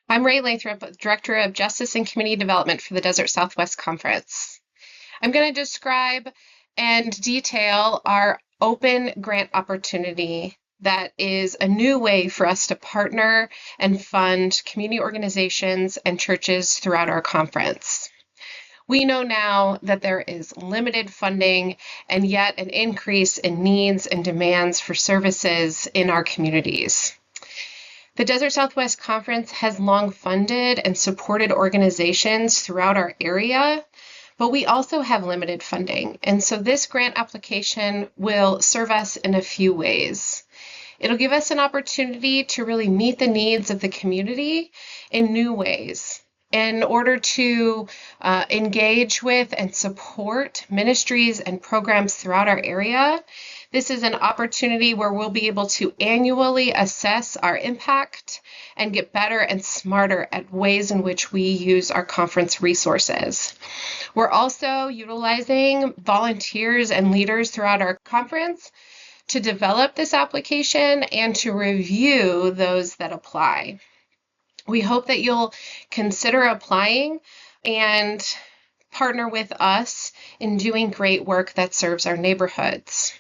I'm Ray Lathrop, Director of Justice and Community Development for the Desert Southwest Conference. I'm going to describe and detail our open grant opportunity that is a new way for us to partner and fund community organizations and churches throughout our conference. We know now that there is limited funding and yet an increase in needs and demands for services in our communities. The Desert Southwest Conference has long funded and supported organizations throughout our area, but we also have limited funding. And so this grant application will serve us in a few ways. It'll give us an opportunity to really meet the needs of the community in new ways in order to engage with and support ministries and programs throughout our area. This is an opportunity where we'll be able to annually assess our impact and get better and smarter at ways in which we use our conference resources. We're also utilizing volunteers and leaders throughout our conference to develop this application and to review those that apply. We hope that you'll consider applying and partner with us in doing great work that serves our neighborhoods.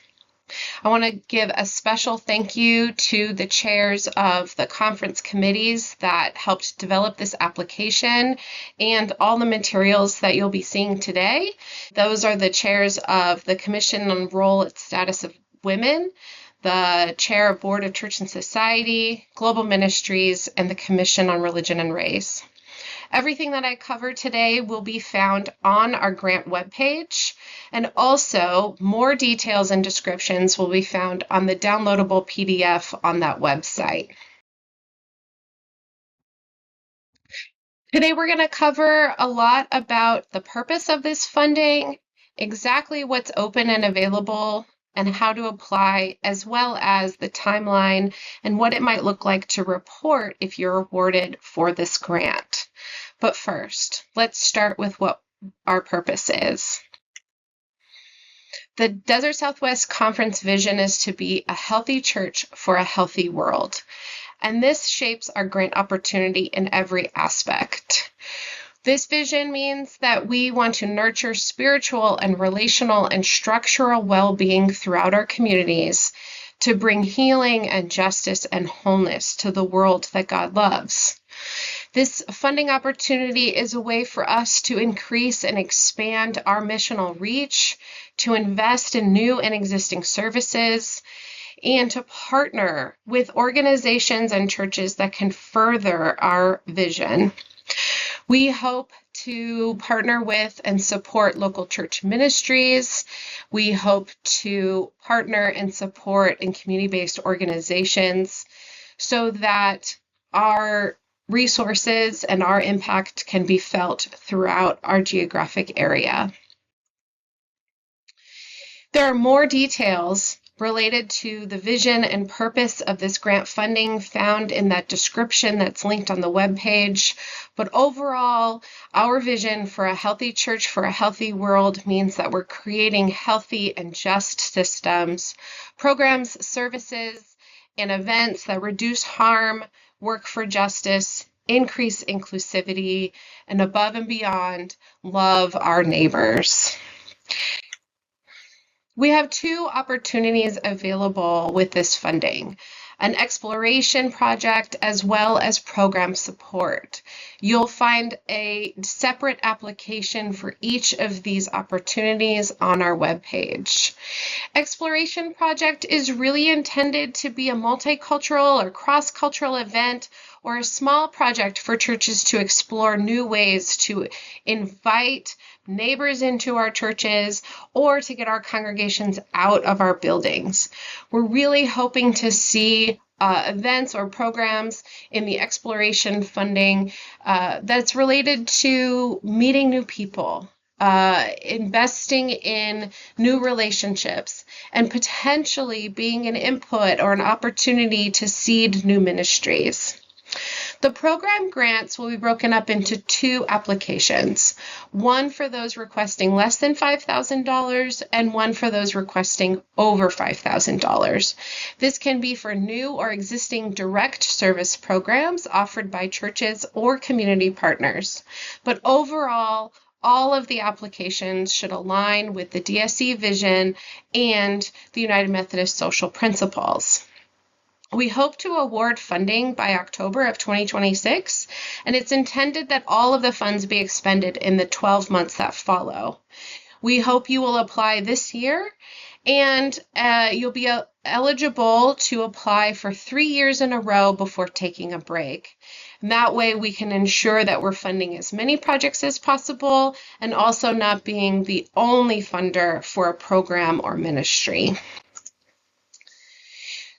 I want to give a special thank you to the chairs of the conference committees that helped develop this application and all the materials that you'll be seeing today. Those are the chairs of the Commission on Role and Status of Women, the chair of Board of Church and Society, Global Ministries, and the Commission on Religion and Race. Everything that I cover today will be found on our grant webpage, and also more details and descriptions will be found on the downloadable PDF on that website. Today we're going to cover a lot about the purpose of this funding, exactly what's open and available, and how to apply, as well as the timeline and what it might look like to report if you're awarded for this grant. But first, let's start with what our purpose is. The Desert Southwest Conference vision is to be a healthy church for a healthy world, and this shapes our grant opportunity in every aspect. This vision means that we want to nurture spiritual and relational and structural well-being throughout our communities to bring healing and justice and wholeness to the world that God loves. This funding opportunity is a way for us to increase and expand our missional reach, to invest in new and existing services, and to partner with organizations and churches that can further our vision. We hope to partner with and support local church ministries. We hope to partner and support in community-based organizations so that our resources and our impact can be felt throughout our geographic area. There are more details related to the vision and purpose of this grant funding found in that description that's linked on the webpage. But overall, our vision for a healthy church for a healthy world means that we're creating healthy and just systems, programs, services, and events that reduce harm, work for justice, increase inclusivity, and above and beyond, love our neighbors. We have two opportunities available with this funding, an exploration project as well as program support. You'll find a separate application for each of these opportunities on our webpage. Exploration project is really intended to be a multicultural or cross-cultural event or a small project for churches to explore new ways to invite neighbors into our churches or to get our congregations out of our buildings. We're really hoping to see events or programs in the exploration funding that's related to meeting new people, investing in new relationships, and potentially being an input or an opportunity to seed new ministries. The program grants will be broken up into two applications, one for those requesting less than $5,000 and one for those requesting over $5,000. This can be for new or existing direct service programs offered by churches or community partners. But overall, all of the applications should align with the DSC vision and the United Methodist social principles. We hope to award funding by October of 2026, and it's intended that all of the funds be expended in the 12 months that follow. We hope you will apply this year, and you'll be eligible to apply for 3 years in a row before taking a break. And that way we can ensure that we're funding as many projects as possible and also not being the only funder for a program or ministry.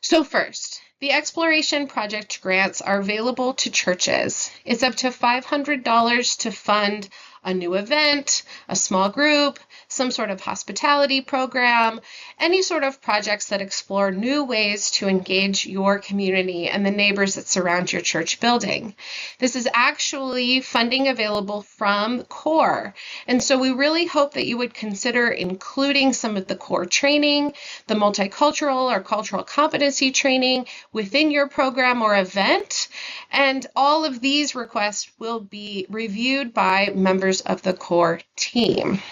So first, the Exploration Project grants are available to churches. It's up to $500 to fund a new event, a small group, some sort of hospitality program, any sort of projects that explore new ways to engage your community and the neighbors that surround your church building. This is actually funding available from CORE, and so we really hope that you would consider including some of the CORE training, the multicultural or cultural competency training within your program or event, and all of these requests will be reviewed by members of the CORE team.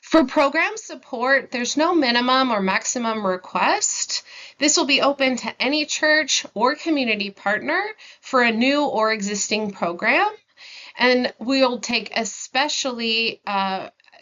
For program support, there's no minimum or maximum request. This will be open to any church or community partner for a new or existing program, and we'll take especially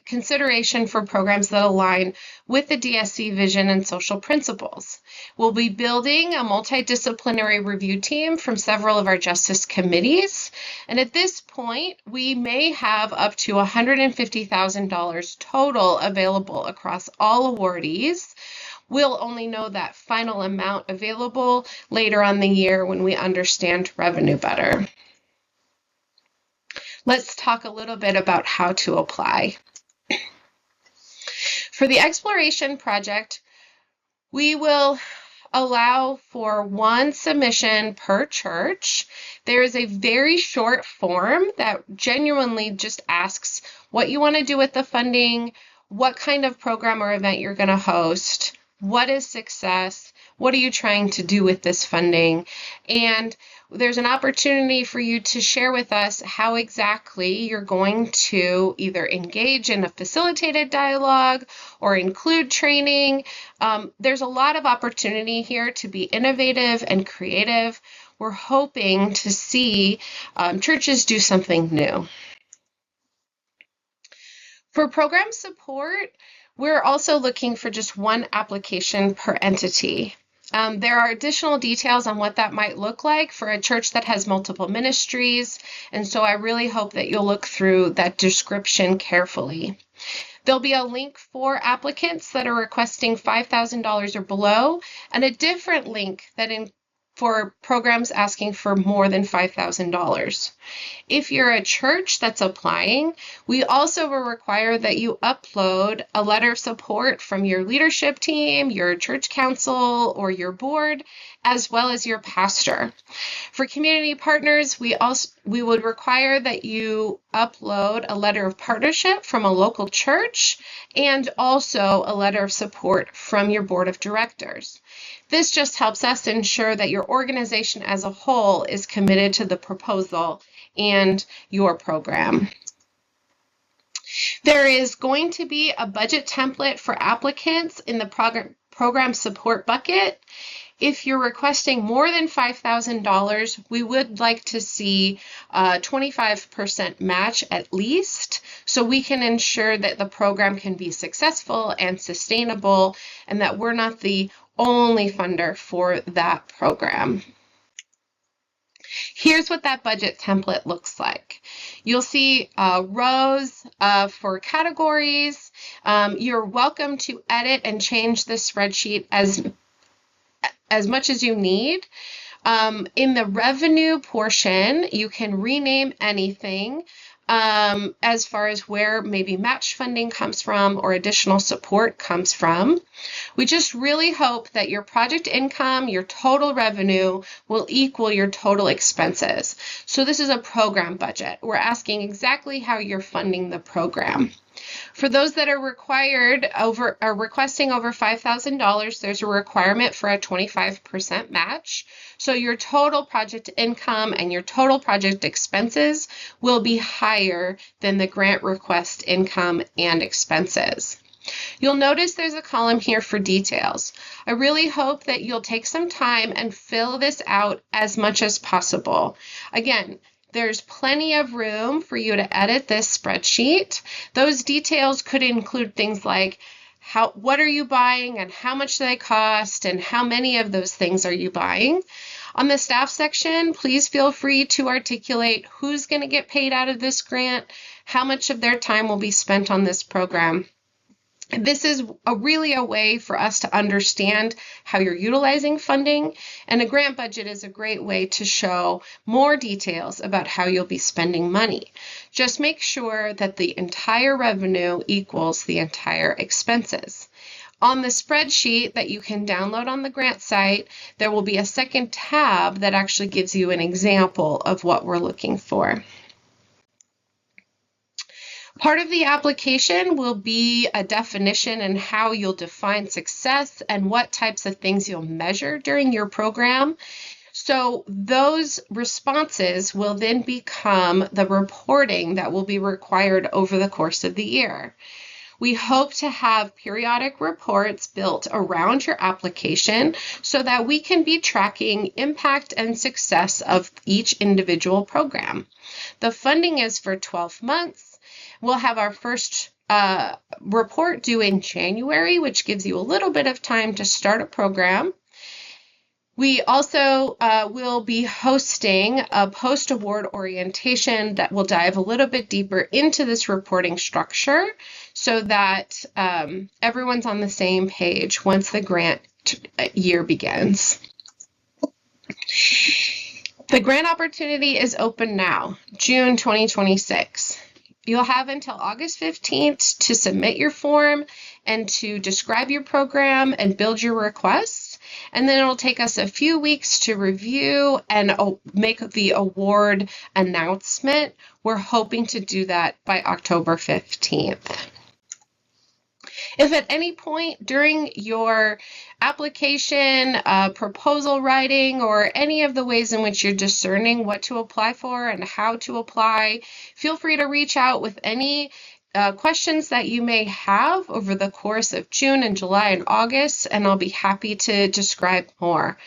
consideration for programs that align with the DSC vision and social principles. We'll be building a multidisciplinary review team from several of our justice committees, and at this point, we may have up to $150,000 total available across all awardees. We'll only know that final amount available later on the year when we understand revenue better. Let's talk a little bit about how to apply. For the Exploration Project, we will allow for one submission per church. There is a very short form that genuinely just asks what you want to do with the funding, what kind of program or event you're going to host, what is success, what are you trying to do with this funding, and there's an opportunity for you to share with us how exactly you're going to either engage in a facilitated dialogue or include training. There's a lot of opportunity here to be innovative and creative. We're hoping to see churches do something new. For program support, we're also looking for just one application per entity. There are additional details on what that might look like for a church that has multiple ministries, and so I really hope that you'll look through that description carefully. There'll be a link for applicants that are requesting $5,000 or below, and a different link for programs asking for more than $5,000. If you're a church that's applying, we also will require that you upload a letter of support from your leadership team, your church council, or your board, as well as your pastor. For community partners, we would require that you upload a letter of partnership from a local church and also a letter of support from your board of directors. This just helps us ensure that your organization as a whole is committed to the proposal and your program. There is going to be a budget template for applicants in the program support bucket. If you're requesting more than $5,000, we would like to see a 25% match at least, so we can ensure that the program can be successful and sustainable, and that we're not the only funder for that program. Here's what that budget template looks like. You'll see rows for categories. You're welcome to edit and change the spreadsheet as much as you need. In the revenue portion, you can rename anything. as far as where maybe match funding comes from or additional support comes from. We just really hope that your project income, your total revenue, will equal your total expenses. So this is a program budget. We're asking exactly how you're funding the program. For those that are requesting over $5,000, there's a requirement for a 25% match. So your total project income and your total project expenses will be higher than the grant request income and expenses. You'll notice there's a column here for details. I really hope that you'll take some time and fill this out as much as possible. Again, there's plenty of room for you to edit this spreadsheet. Those details could include things like what are you buying and how much do they cost and how many of those things are you buying. On the staff section, please feel free to articulate who's going to get paid out of this grant, how much of their time will be spent on this program. This is really a way for us to understand how you're utilizing funding, and a grant budget is a great way to show more details about how you'll be spending money. Just make sure that the entire revenue equals the entire expenses. On the spreadsheet that you can download on the grant site, there will be a second tab that actually gives you an example of what we're looking for. Part of the application will be a definition and how you'll define success and what types of things you'll measure during your program. So those responses will then become the reporting that will be required over the course of the year. We hope to have periodic reports built around your application so that we can be tracking impact and success of each individual program. The funding is for 12 months. We'll have our first report due in January, which gives you a little bit of time to start a program. We also will be hosting a post-award orientation that will dive a little bit deeper into this reporting structure so that everyone's on the same page once the grant year begins. The grant opportunity is open now, June 2026. You'll have until August 15th to submit your form and to describe your program and build your requests. And then it'll take us a few weeks to review and make the award announcement. We're hoping to do that by October 15th. If at any point during your application, proposal writing, or any of the ways in which you're discerning what to apply for and how to apply, feel free to reach out with any questions that you may have over the course of June and July and August, and I'll be happy to describe more.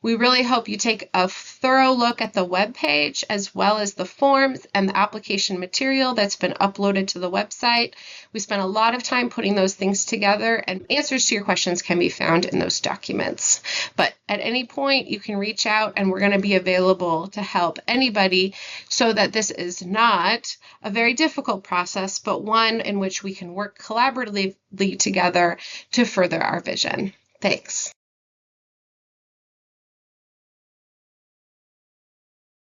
We really hope you take a thorough look at the webpage as well as the forms and the application material that's been uploaded to the website. We spent a lot of time putting those things together, and answers to your questions can be found in those documents. But at any point, you can reach out and we're going to be available to help anybody so that this is not a very difficult process, but one in which we can work collaboratively together to further our vision. Thanks.